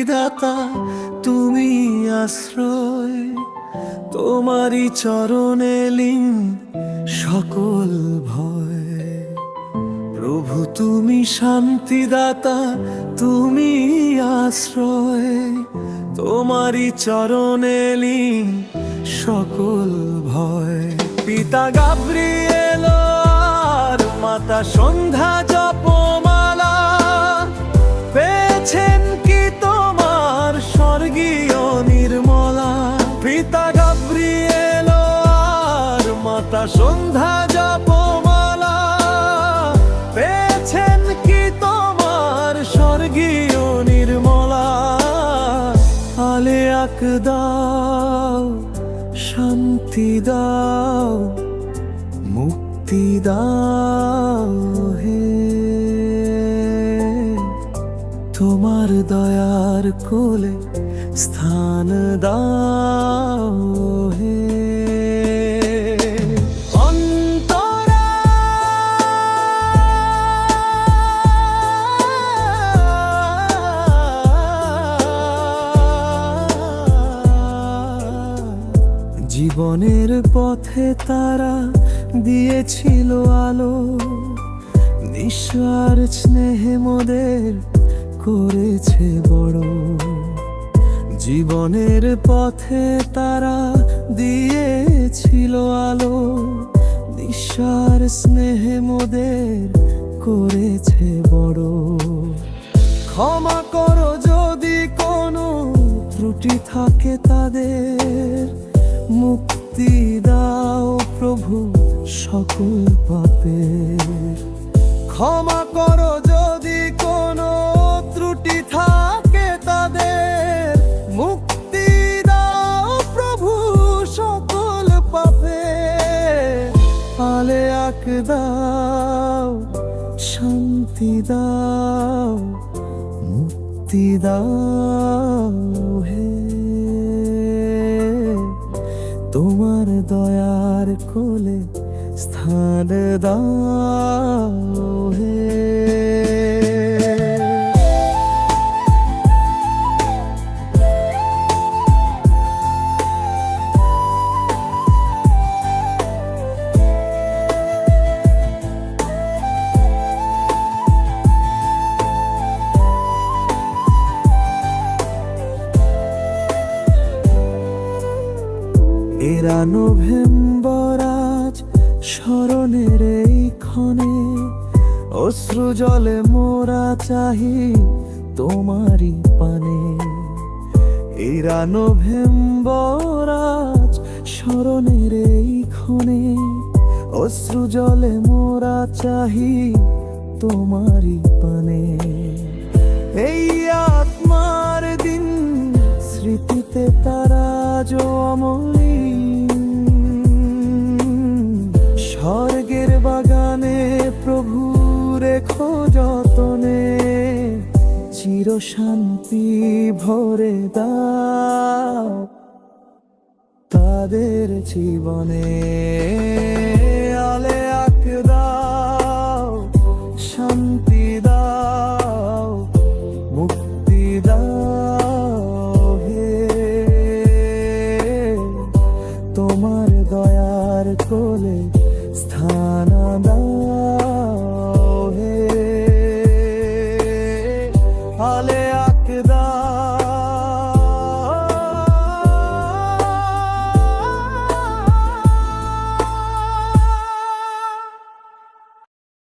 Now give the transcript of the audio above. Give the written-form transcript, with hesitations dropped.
মুক্তিদাতা তুমি আশ্রয়, তোমারই চরণে লীন সকল ভয়। প্রভু তুমি শান্তিদাতা তুমি আশ্রয়, তোমারই চরণে লীন সকল ভয়। পিতা গাব্রিয়েল আর মাতা সন্ধ্যা জপমালা পেয়েছেন কি তোমার স্বর্গীয় নির্মলা। পিতা গাব্রিয়েল আর মাতা সন্ধ্যা জপমালা পেয়েছেন কি তোমার স্বর্গীয় নির্মলা। আলেয়াক দাও, শান্তি দাও, মুক্তি দাও হে। তোমার দয়ার কোলে স্থান দাও হে। জীবনের পথে তারা দিয়েছিল আলো, নিঃস্বার স্নেহে মোদের করেছে বড়। জীবনের পথে তারা দিয়েছিল আলো, নিঃস্বার স্নেহে মোদের করেছে বড়। ক্ষমা করো যদি কোনো ত্রুটি থাকে তাদের, মুক্তি দাও প্রভু সকল পাপের। ক্ষমা করো যদি কোনো ত্রুটি থাকে তাদের, মুক্তি দাও প্রভু সকল পাপের। আলেয়াক দাও, শান্তি দাও, মুক্তি দাও হে। তোমার দয়ার কোলে স্থান দাও হে। এরা নভেম্বর আজ স্মরণের এই ক্ষণে, অশ্রু জলে মোরা চাহি তোমারই পানে। এরা নভেম্বর আজ স্মরণের এই ক্ষণে, অশ্রু জলে মোরা চাহি তোমারই পানে। এই আত্মার দিন স্মৃতিতে তারা অমলি, স্বর্গের বাগানে প্রভু রেখো যতনে। চির শান্তি ভরে দাও তাদের জীবনে। আলেয়াক দাও, শান্তি দাও, মুক্তি দাও হে। তোমার দয়ার